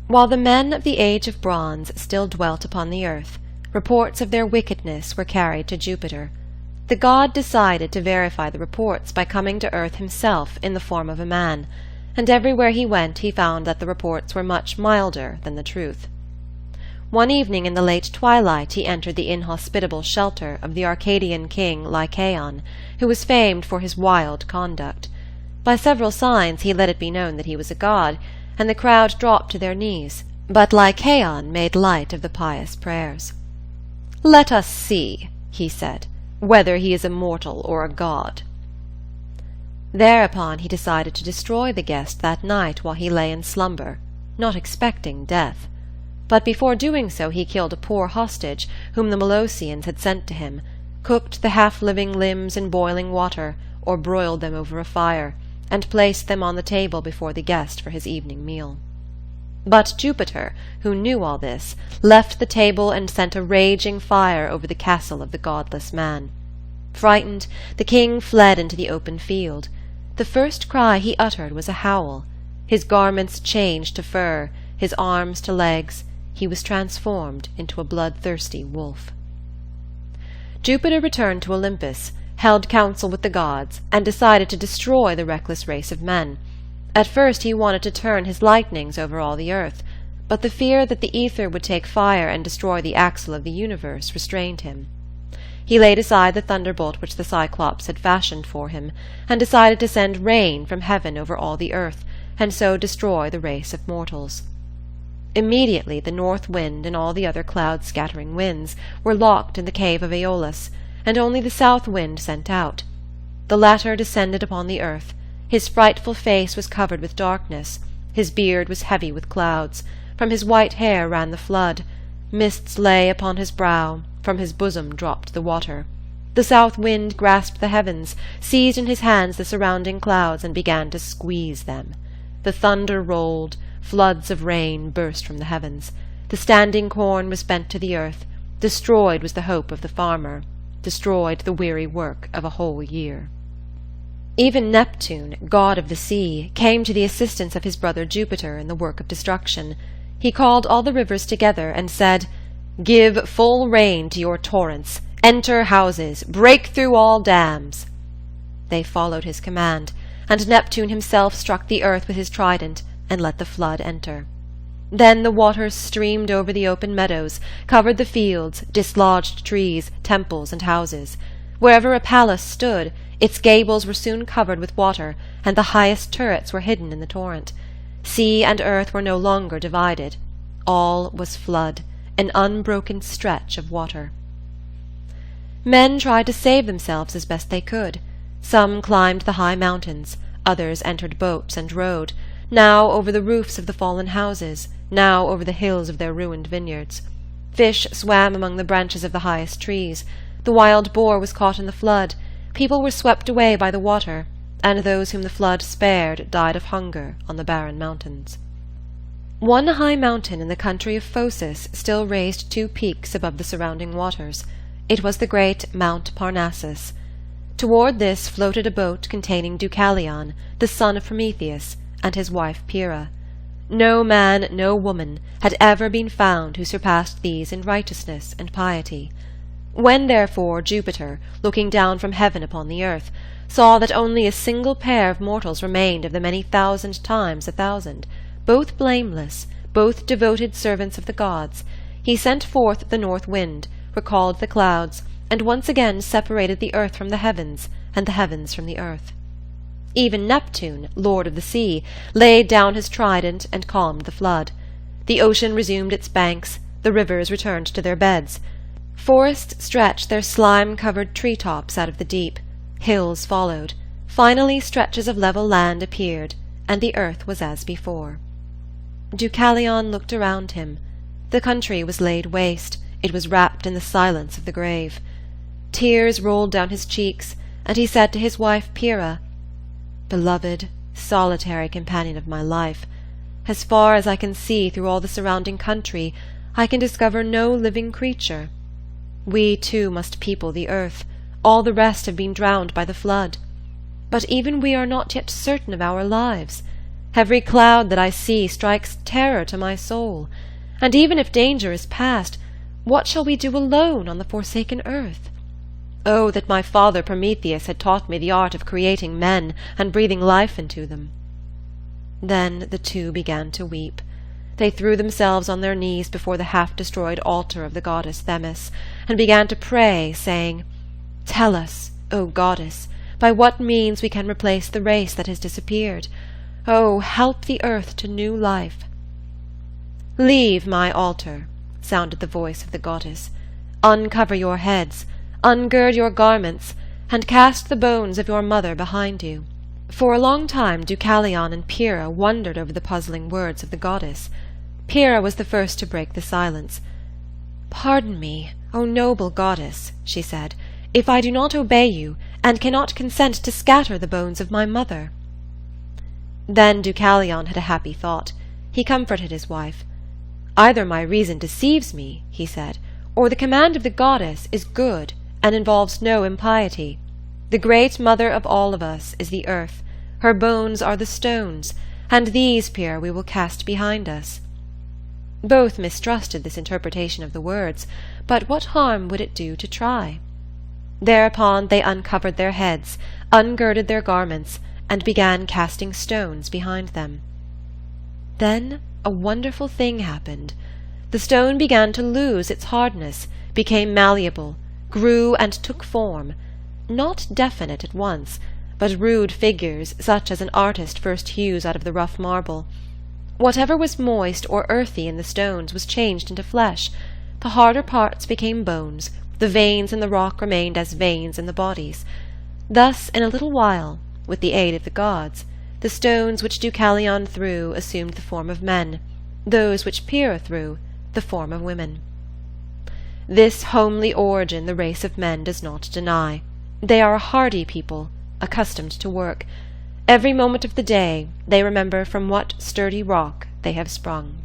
While the men of the Age of Bronze still dwelt upon the earth, reports of their wickedness were carried to Jupiter. The god decided to verify the reports by coming to earth himself in the form of a man, and everywhere he went he found that the reports were much milder than the truth. One evening in the late twilight he entered the inhospitable shelter of the Arcadian king Lycaon, who was famed for his wild conduct. By several signs he let it be known that he was a god, and the crowd dropped to their knees, but Lycaon made light of the pious prayers. "Let us see," he said, "whether he is a mortal or a god." Thereupon he decided to destroy the guest that night while he lay in slumber, not expecting death. But before doing so he killed a poor hostage whom the Molossians had sent to him, cooked the half-living limbs in boiling water, or broiled them over a fire, and placed them on the table before the guest for his evening meal. But Jupiter, who knew all this, left the table and sent a raging fire over the castle of the godless man. Frightened, the king fled into the open field. The first cry he uttered was a howl. His garments changed to fur, his arms to legs. He was transformed into a bloodthirsty wolf. Jupiter returned to Olympus, held council with the gods, and decided to destroy the reckless race of men. At first he wanted to turn his lightnings over all the earth, but the fear that the ether would take fire and destroy the axle of the universe restrained him. He laid aside the thunderbolt which the Cyclops had fashioned for him, and decided to send rain from heaven over all the earth, and so destroy the race of mortals. Immediately the north wind and all the other cloud-scattering winds were locked in the cave of Aeolus, and only the south wind sent out. The latter descended upon the earth. His frightful face was covered with darkness, his beard was heavy with clouds, from his white hair ran the flood, mists lay upon his brow, from his bosom dropped the water. The south wind grasped the heavens, seized in his hands the surrounding clouds, and began to squeeze them. The thunder rolled, floods of rain burst from the heavens. The standing corn was bent to the earth. Destroyed was the hope of the farmer, destroyed the weary work of a whole year. Even Neptune, god of the sea, came to the assistance of his brother Jupiter in the work of destruction. He called all the rivers together and said, "Give full rein to your torrents, enter houses, break through all dams." They followed his command, and Neptune himself struck the earth with his trident and let the flood enter. Then the waters streamed over the open meadows, covered the fields, dislodged trees, temples, and houses. Wherever a palace stood, its gables were soon covered with water, and the highest turrets were hidden in the torrent. Sea and earth were no longer divided. All was flood, an unbroken stretch of water. Men tried to save themselves as best they could. Some climbed the high mountains, others entered boats and rowed, now over the roofs of the fallen houses, now over the hills of their ruined vineyards. Fish swam among the branches of the highest trees. The wild boar was caught in the flood. People were swept away by the water, and those whom the flood spared died of hunger on the barren mountains. One high mountain in the country of Phocis still raised 2 peaks above the surrounding waters. It was the great Mount Parnassus. Toward this floated a boat containing Deucalion, the son of Prometheus, and his wife Pyrrha. No man, no woman, had ever been found who surpassed these in righteousness and piety. When, therefore, Jupiter, looking down from heaven upon the earth, saw that only a single pair of mortals remained of the many thousand times 1,000, both blameless, both devoted servants of the gods, he sent forth the north wind, recalled the clouds, and once again separated the earth from the heavens, and the heavens from the earth. Even Neptune, lord of the sea, laid down his trident and calmed the flood. The ocean resumed its banks, the rivers returned to their beds. Forests stretched their slime-covered tree-tops out of the deep. Hills followed. Finally stretches of level land appeared, and the earth was as before. Deucalion looked around him. The country was laid waste. It was wrapped in the silence of the grave. Tears rolled down his cheeks, and he said to his wife Pyrrha, "Beloved, solitary companion of my life, as far as I can see through all the surrounding country, I can discover no living creature. We too must people the earth. All the rest have been drowned by the flood. But even we are not yet certain of our lives. Every cloud that I see strikes terror to my soul, and even if danger is past, what shall we do alone on the forsaken earth? Oh, that my father Prometheus had taught me the art of creating men and breathing life into them." Then the two began to weep. They threw themselves on their knees before the half-destroyed altar of the goddess Themis, and began to pray, saying, "Tell us, O goddess, by what means we can replace the race that has disappeared. Oh, help the earth to new life." "Leave my altar," sounded the voice of the goddess. "Uncover your heads, ungird your garments, and cast the bones of your mother behind you." For a long time Deucalion and Pyrrha wondered over the puzzling words of the goddess. Pyrrha was the first to break the silence. "Pardon me, O noble goddess," she said, "if I do not obey you, and cannot consent to scatter the bones of my mother." Then Deucalion had a happy thought. He comforted his wife. "Either my reason deceives me," he said, "or the command of the goddess is good and involves no impiety. The great mother of all of us is the earth, her bones are the stones, and these, Pyrrha, we will cast behind us." Both mistrusted this interpretation of the words, but what harm would it do to try? Thereupon they uncovered their heads, ungirded their garments, and began casting stones behind them. Then a wonderful thing happened. The stone began to lose its hardness, became malleable, grew and took form, not definite at once, but rude figures such as an artist first hews out of the rough marble. Whatever was moist or earthy in the stones was changed into flesh. The harder parts became bones, the veins in the rock remained as veins in the bodies. Thus, in a little while, with the aid of the gods, the stones which Deucalion threw assumed the form of men, those which Pyrrha threw the form of women. This homely origin the race of men does not deny. They are a hardy people, accustomed to work. Every moment of the day they remember from what sturdy rock they have sprung.